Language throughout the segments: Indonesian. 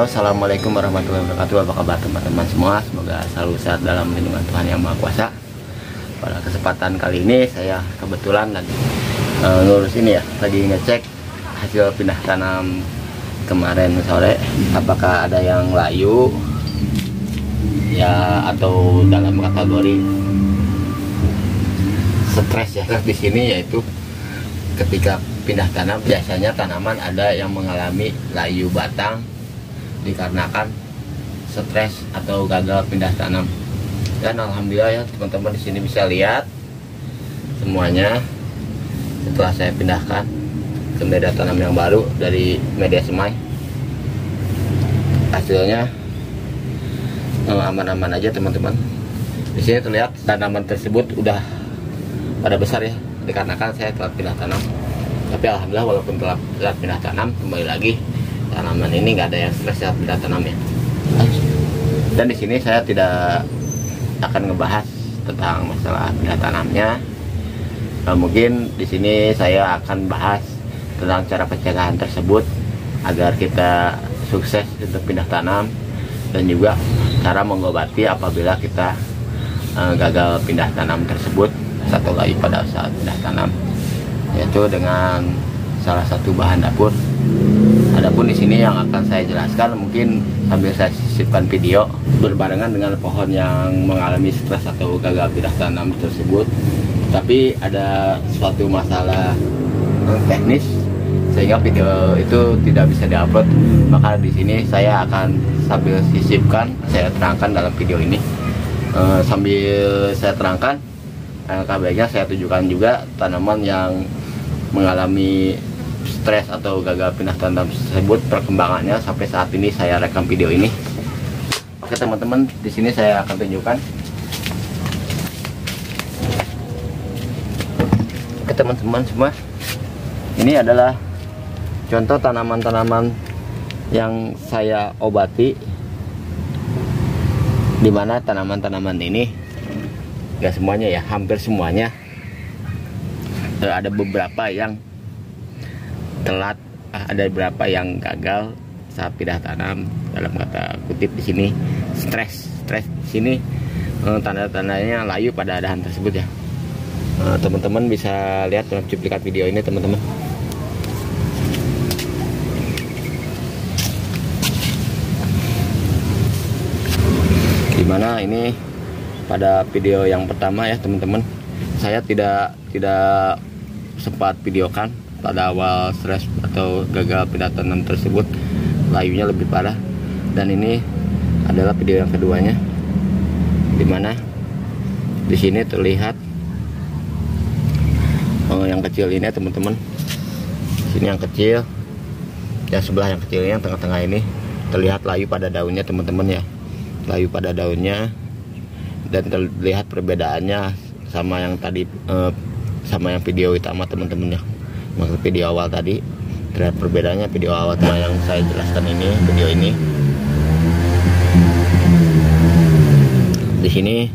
Halo, assalamualaikum warahmatullahi wabarakatuh. Apa kabar teman-teman semua? Semoga selalu sehat dalam lindungan Tuhan Yang Maha Kuasa. Pada kesempatan kali ini saya kebetulan lagi ngurus ini ya, lagi ngecek hasil pindah tanam kemarin sore. Apakah ada yang layu ya, atau dalam kategori stres ya. Di sini yaitu ketika pindah tanam biasanya tanaman ada yang mengalami layu batang dikarenakan stres atau gagal pindah tanam. Dan alhamdulillah ya teman-teman, di sini bisa lihat semuanya setelah saya pindahkan ke media tanam yang baru dari media semai. Hasilnya aman-aman aja teman-teman. Di sini terlihat tanaman tersebut udah pada besar ya, dikarenakan saya telah pindah tanam. Tapi alhamdulillah walaupun telah pindah tanam, kembali lagi tanaman ini nggak ada yang stres saat pindah tanam ya. Dan di sini saya tidak akan ngebahas tentang masalah pindah tanamnya. Mungkin di sini saya akan bahas tentang cara pencegahan tersebut agar kita sukses untuk pindah tanam, dan juga cara mengobati apabila kita gagal pindah tanam tersebut atau layu pada saat pindah tanam, yaitu dengan salah satu bahan dapur. Adapun di sini yang akan saya jelaskan mungkin sambil saya sisipkan video berbarengan dengan pohon yang mengalami stres atau gagal pindah tanam tersebut. Tapi ada suatu masalah teknis sehingga video itu tidak bisa diupload. Maka di sini saya akan sambil sisipkan, saya terangkan dalam video ini. Sambil saya terangkan, kabarnya saya tunjukkan juga tanaman yang mengalami stres atau gagal pindah tanam tersebut, perkembangannya sampai saat ini saya rekam video ini. Oke teman-teman, di sini saya akan tunjukkan. Oke teman-teman semua, ini adalah contoh tanaman-tanaman yang saya obati, dimana tanaman-tanaman ini gak semuanya ya, hampir semuanya. Ada beberapa yang telat, ada beberapa yang gagal saat pindah tanam. Dalam kata kutip di sini stres di sini tanda-tandanya layu pada dahan tersebut ya. Teman-teman bisa lihat dalam cuplikan video ini teman-teman. Dimana ini pada video yang pertama ya teman-teman, saya tidak sempat videokan pada awal stres atau gagal pindah tanam tersebut, layunya lebih parah. Dan ini adalah video yang keduanya, dimana di sini terlihat yang kecil ini teman-teman. Sini yang kecil, yang sebelah yang kecil, yang tengah-tengah ini terlihat layu pada daunnya teman-teman ya, layu pada daunnya. Dan terlihat perbedaannya sama yang tadi, sama yang video utama teman-teman ya. Maksud video awal tadi, terlihat perbedaannya video awal sama yang saya jelaskan ini, video ini. Di sini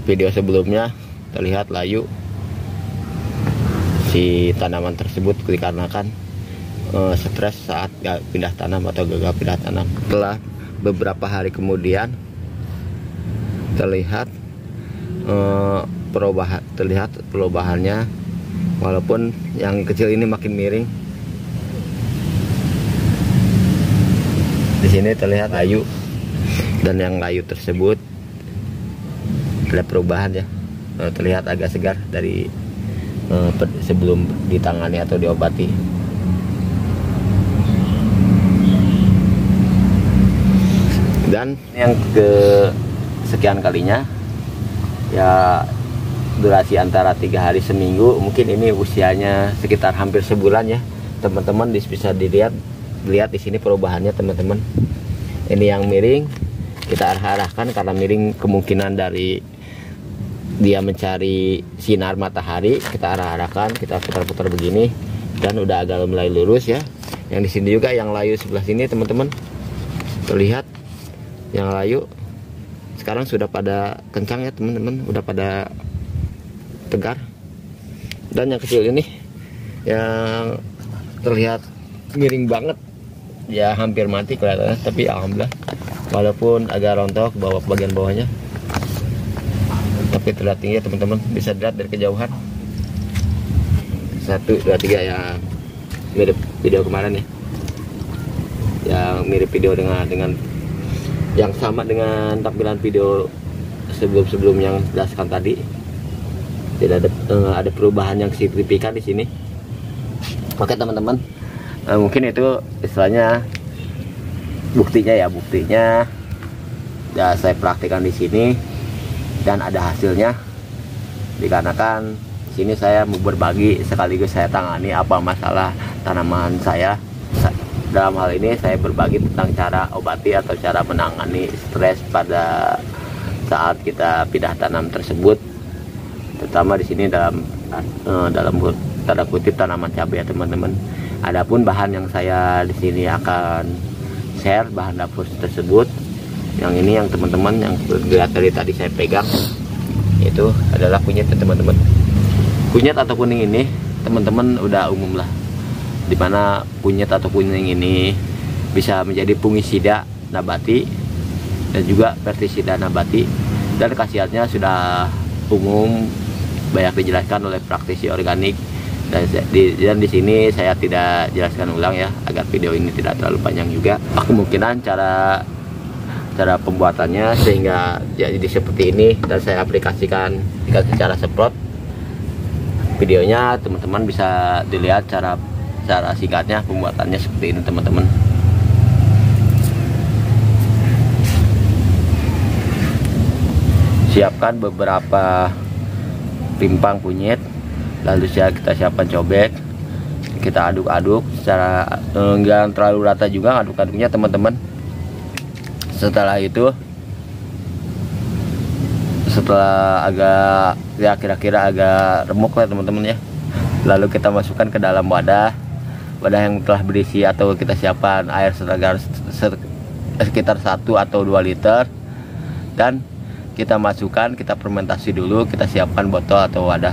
video sebelumnya terlihat layu si tanaman tersebut dikarenakan stres saat pindah tanam atau gagal pindah tanam. Setelah beberapa hari kemudian terlihat perubahannya, walaupun yang kecil ini makin miring. Di sini terlihat layu, dan yang layu tersebut ada perubahan ya, terlihat agak segar dari sebelum ditangani atau diobati. Dan yang kesekian kalinya ya, durasi antara 3 hari seminggu, mungkin ini usianya sekitar hampir sebulan ya teman-teman. Bisa dilihat di sini perubahannya teman-teman. Ini yang miring kita arahkan, karena miring kemungkinan dari dia mencari sinar matahari, kita arahkan, kita putar-putar begini, dan udah agak mulai lurus ya. Yang di sini juga yang layu sebelah sini teman-teman, terlihat yang layu sekarang sudah pada kencang ya teman-teman, udah pada tegar. Dan yang kecil ini yang terlihat miring banget, ya hampir mati kelihatannya, tapi alhamdulillah walaupun agak rontok bagian bawahnya, tapi terlihat tinggi ya teman-teman, bisa dilihat dari kejauhan. 1, 2, 3 yang mirip video kemarin ya, yang mirip video dengan yang sama dengan tampilan video sebelum yang jelaskan tadi. Tidak ada perubahan yang signifikan di sini. Oke teman-teman, mungkin itu istilahnya buktinya ya saya praktikkan di sini dan ada hasilnya, dikarenakan di sini saya mau berbagi sekaligus saya tangani apa masalah tanaman saya. Dalam hal ini saya berbagi tentang cara obati atau cara menangani stres pada saat kita pindah tanam tersebut, terutama di sini dalam tanda kutip tanaman cabai ya teman-teman. Adapun bahan yang saya di sini akan share bahan dapur tersebut, yang ini yang teman-teman yang lihat dari tadi saya pegang itu adalah kunyit ya teman-teman. Kunyit atau kuning ini teman-teman udah umum lah, dimana kunyit atau kuning ini bisa menjadi fungisida nabati dan juga pestisida nabati, dan khasiatnya sudah umum banyak dijelaskan oleh praktisi organik, dan di sini saya tidak jelaskan ulang ya agar video ini tidak terlalu panjang juga. Kemungkinan cara pembuatannya sehingga jadi seperti ini dan saya aplikasikan secara semprot. Videonya teman-teman bisa dilihat cara singkatnya pembuatannya seperti ini teman-teman. Siapkan beberapa pimpang kunyit, lalu kita siapkan cobek, kita aduk-aduk secara enggak terlalu rata juga aduk-aduknya teman-teman. Setelah itu, setelah agak ya kira-kira agak remuk lah teman-teman ya, lalu kita masukkan ke dalam wadah yang telah berisi atau kita siapkan air sekitar 1 atau 2 liter, dan kita masukkan, kita fermentasi dulu, kita siapkan botol atau wadah,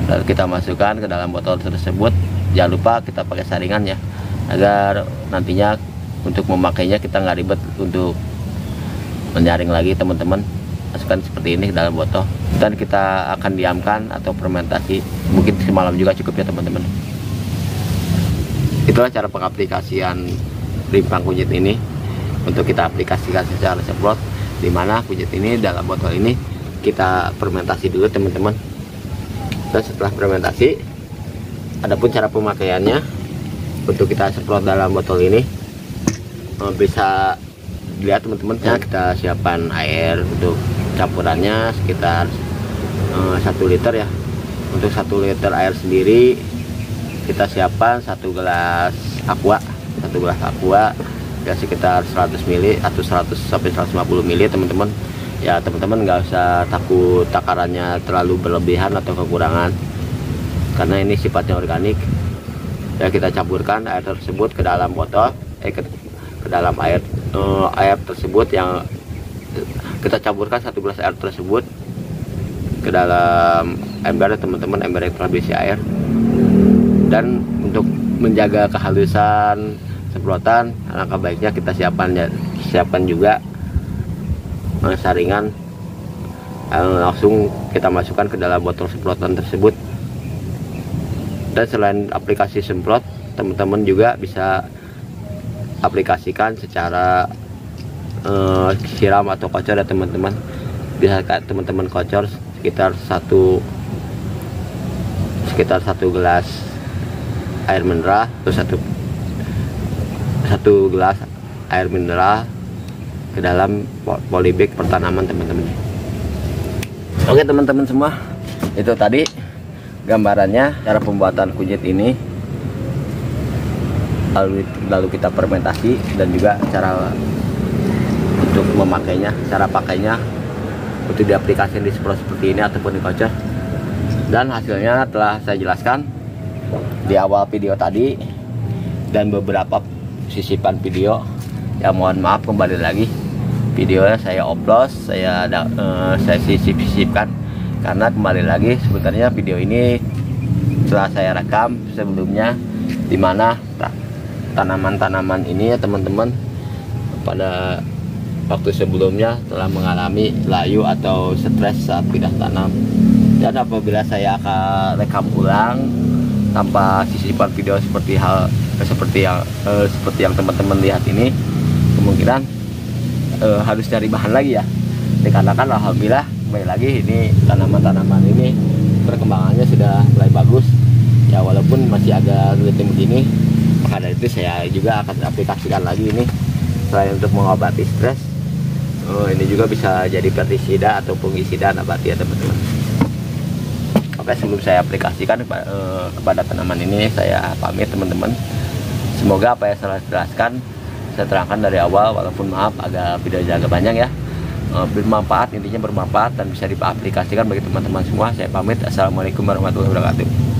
lalu kita masukkan ke dalam botol tersebut. Jangan lupa kita pakai saringan ya, agar nantinya untuk memakainya kita nggak ribet untuk menyaring lagi teman-teman. Masukkan seperti ini ke dalam botol dan kita akan diamkan atau fermentasi mungkin semalam juga cukup ya teman-teman. Itulah cara pengaplikasian rimpang kunyit ini untuk kita aplikasikan secara semprot, dimana kunyit ini dalam botol ini kita fermentasi dulu teman-teman. Dan setelah fermentasi, adapun cara pemakaiannya untuk kita semprot dalam botol ini bisa dilihat teman-teman ya. Kita siapkan air untuk campurannya sekitar 1 liter ya. Untuk 1 liter air sendiri kita siapkan 1 gelas aqua ya sekitar 100 ml atau 100 sampai 150 ml teman-teman ya. Teman-teman nggak usah takut takarannya terlalu berlebihan atau kekurangan, karena ini sifatnya organik ya. Kita campurkan air tersebut ke dalam botol ke dalam air tersebut, yang kita campurkan 1 gelas air tersebut ke dalam ember teman-teman, ember yang telah berisi air. Dan untuk menjaga kehalusan semprotan, alangkah baiknya kita siapkan juga saringan, langsung kita masukkan ke dalam botol semprotan tersebut. Dan selain aplikasi semprot, teman-teman juga bisa aplikasikan secara siram atau kocor ya teman-teman. Bisa teman-teman kocor sekitar satu gelas air mineral atau satu gelas air mineral ke dalam polybag pertanaman teman-teman. Oke teman-teman semua, itu tadi gambarannya cara pembuatan kunyit ini, lalu kita fermentasi, dan juga cara untuk memakainya, cara pakainya untuk diaplikasikan di semprot seperti ini ataupun dikocor. Dan hasilnya telah saya jelaskan di awal video tadi dan beberapa sisipan video ya. Mohon maaf, kembali lagi videonya saya oplos, saya sisip-sisipkan karena kembali lagi sebenarnya video ini telah saya rekam sebelumnya, dimana tanaman-tanaman ini ya teman-teman, pada waktu sebelumnya telah mengalami layu atau stres saat pindah tanam. Dan apabila saya akan rekam ulang tanpa sisipan video seperti yang teman-teman lihat ini, kemungkinan harus cari bahan lagi ya. Dikarenakan alhamdulillah kembali lagi ini tanaman-tanaman ini perkembangannya sudah mulai bagus ya, walaupun masih agak rutin begini. Maka dari itu saya juga akan aplikasikan lagi ini, selain untuk mengobati stres, ini juga bisa jadi pestisida atau fungisida nabati ya teman-teman. Oke, sebelum saya aplikasikan kepada tanaman ini, saya pamit teman-teman. Semoga apa yang saya jelaskan saya terangkan dari awal, walaupun maaf agak videonya agak panjang ya, bermanfaat, intinya bermanfaat dan bisa diaplikasikan bagi teman-teman semua. Saya pamit. Assalamualaikum warahmatullahi wabarakatuh.